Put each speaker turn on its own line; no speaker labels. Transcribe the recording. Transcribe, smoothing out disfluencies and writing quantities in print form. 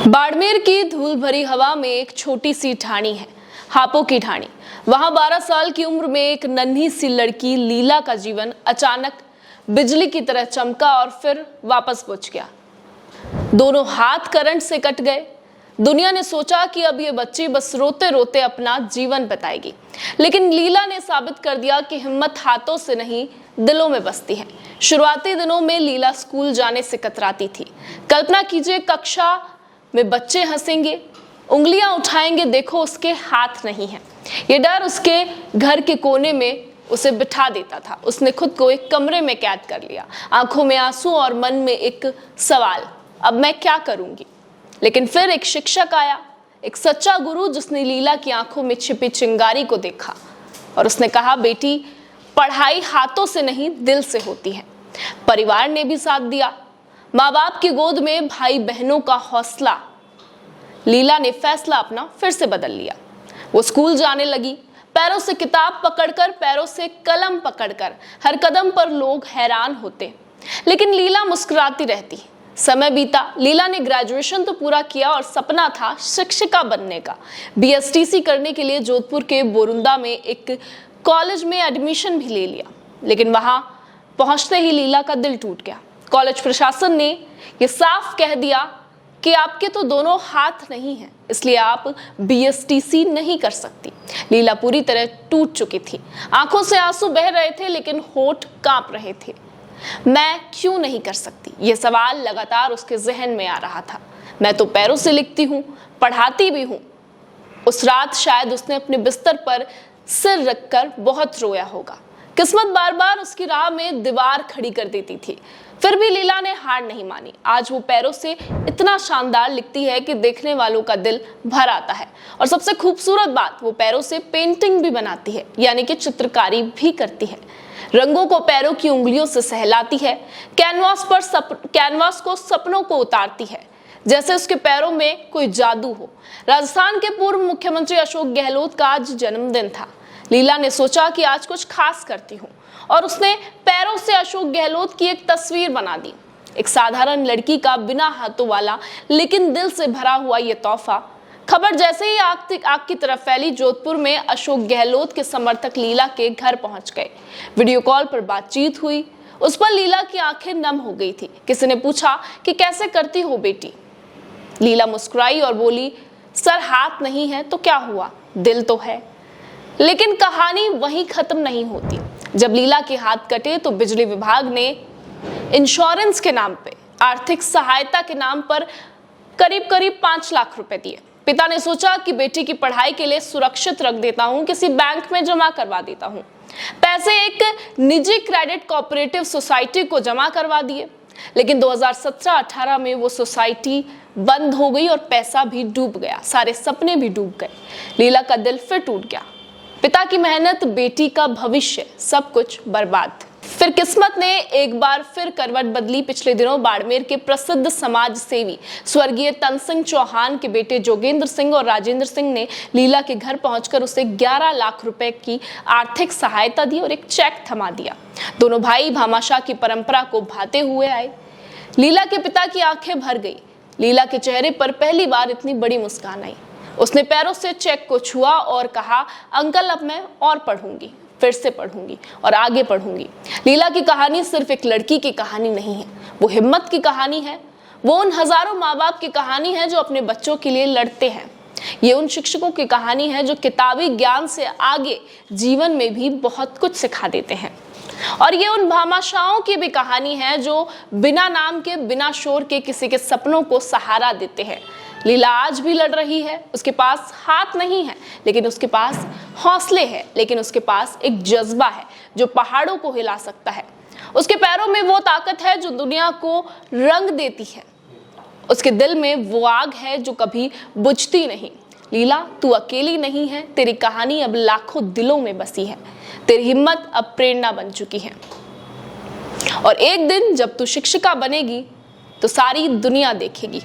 बाड़मेर की धूल भरी हवा में एक छोटी सी ढाणी है, हापो की ढाणी। वहां 12 साल की उम्र में एक नन्ही सी लड़की लीला का जीवन अचानक बिजली की तरह चमका और फिर वापस बुझ गया। दोनों हाथ करंट से कट गए। दुनिया ने सोचा कि अब ये बच्ची बस रोते रोते अपना जीवन बिताएगी, लेकिन लीला ने साबित कर दिया कि हिम्मत हाथों से नहीं दिलों में बसती है। शुरुआती दिनों में लीला स्कूल जाने से कतराती थी। कल्पना कीजिए, कक्षा में बच्चे हंसेंगे, उंगलियां उठाएंगे, देखो उसके हाथ नहीं है। ये डर उसके घर के कोने में उसे बिठा देता था। उसने खुद को एक कमरे में कैद कर लिया, आंखों में आंसू और मन में एक सवाल, अब मैं क्या करूंगी। लेकिन फिर एक शिक्षक आया, एक सच्चा गुरु, जिसने लीला की आंखों में छिपी चिंगारी को देखा और उसने कहा, बेटी, पढ़ाई हाथों से नहीं दिल से होती है। परिवार ने भी साथ दिया, माँ बाप की गोद में भाई बहनों का हौसला। लीला ने फैसला अपना फिर से बदल लिया। वो स्कूल जाने लगी, पैरों से किताब पकड़कर, पैरों से कलम पकड़कर। हर कदम पर लोग हैरान होते, लेकिन लीला मुस्कुराती रहती। समय बीता, लीला ने ग्रेजुएशन तो पूरा किया और सपना था शिक्षिका बनने का। बीएसटीसी करने के लिए जोधपुर के बोरुंदा में एक कॉलेज में एडमिशन भी ले लिया, लेकिन वहां पहुंचते ही लीला का दिल टूट गया। कॉलेज प्रशासन ने यह साफ कह दिया कि आपके तो दोनों हाथ नहीं हैं, इसलिए आप बीएसटीसी नहीं कर सकती। लीला पूरी तरह टूट चुकी थी, आंखों से आंसू बह रहे थे, लेकिन होठ कांप रहे थे। मैं क्यों नहीं कर सकती, यह सवाल लगातार उसके जहन में आ रहा था। मैं तो पैरों से लिखती हूँ, पढ़ाती भी हूँ। उस रात शायद उसने अपने बिस्तर पर सिर रखकर बहुत रोया होगा। किस्मत बार बार उसकी राह में दीवार खड़ी कर देती थी, फिर भी लीला ने हार नहीं मानी। आज वो पैरों से इतना शानदार लिखती है कि देखने वालों का दिल भर आता है। और सबसे खूबसूरत बात, वो पैरों से पेंटिंग भी बनाती है, यानी कि चित्रकारी भी करती है। रंगों को पैरों की उंगलियों से सहलाती है, कैनवास को सपनों को उतारती है, जैसे उसके पैरों में कोई जादू हो। राजस्थान के पूर्व मुख्यमंत्री अशोक गहलोत का आज जन्मदिन था। लीला ने सोचा कि आज कुछ खास करती हूँ, और उसने पैरों से अशोक गहलोत की एक तस्वीर बना दी। एक साधारण लड़की का बिना हाथों वाला लेकिन दिल से भरा हुआ ये तोहफा। खबर जैसे ही आग की तरफ फैली, जोधपुर में अशोक गहलोत के समर्थक लीला के घर पहुंच गए। वीडियो कॉल पर बातचीत हुई, उस पर लीला की आंखें नम हो गई थी। किसी ने पूछा कि कैसे करती हो बेटी। लीला मुस्कुराई और बोली, सर हाथ नहीं है तो क्या हुआ, दिल तो है। लेकिन कहानी वहीं खत्म नहीं होती। जब लीला के हाथ कटे तो बिजली विभाग ने इंश्योरेंस के नाम पे, आर्थिक सहायता के नाम पर करीब 5 लाख रुपए दिए। पिता ने सोचा कि बेटी की पढ़ाई के लिए सुरक्षित रख देता हूं, किसी बैंक में जमा करवा देता हूं। पैसे एक निजी क्रेडिट कोऑपरेटिव सोसाइटी को जमा करवा दिए, लेकिन 2017-18 में वो सोसाइटी बंद हो गई और पैसा भी डूब गया, सारे सपने भी डूब गए। लीला का दिल फिर टूट गया। पिता की मेहनत, बेटी का भविष्य, सब कुछ बर्बाद। फिर किस्मत ने एक बार फिर करवट बदली। पिछले दिनों बाड़मेर के प्रसिद्ध समाज सेवी स्वर्गीय तनसिंह चौहान के बेटे जोगेंद्र सिंह और राजेंद्र सिंह ने लीला के घर पहुंचकर उसे 11 लाख रुपए की आर्थिक सहायता दी और एक चेक थमा दिया। दोनों भाई भामाशाह की परंपरा को भाते हुए आए। लीला के पिता की आंखें भर गई। लीला के चेहरे पर पहली बार इतनी बड़ी मुस्कान आई। उसने पैरों से चेक को छुआ और कहा, अंकल, अब मैं और पढ़ूंगी, फिर से पढ़ूंगी और आगे पढ़ूंगी। लीला की कहानी सिर्फ एक लड़की की कहानी नहीं है, वो हिम्मत की कहानी है। वो उन हजारों माँ बाप की कहानी है जो अपने बच्चों के लिए लड़ते हैं। ये उन शिक्षकों की कहानी है जो किताबी ज्ञान से आगे जीवन में भी बहुत कुछ सिखा देते हैं। और ये उन भामाशाहों की भी कहानी है जो बिना नाम के, बिना शोर के किसी के सपनों को सहारा देते हैं। लीला आज भी लड़ रही है। उसके पास हाथ नहीं है, लेकिन उसके पास हौसले हैं, लेकिन उसके पास एक जज्बा है जो पहाड़ों को हिला सकता है। उसके पैरों में वो ताकत है जो दुनिया को रंग देती है। उसके दिल में वो आग है जो कभी बुझती नहीं। लीला, तू अकेली नहीं है, तेरी कहानी अब लाखों दिलों में बसी है। तेरी हिम्मत अब प्रेरणा बन चुकी है। और एक दिन जब तू शिक्षिका बनेगी तो सारी दुनिया देखेगी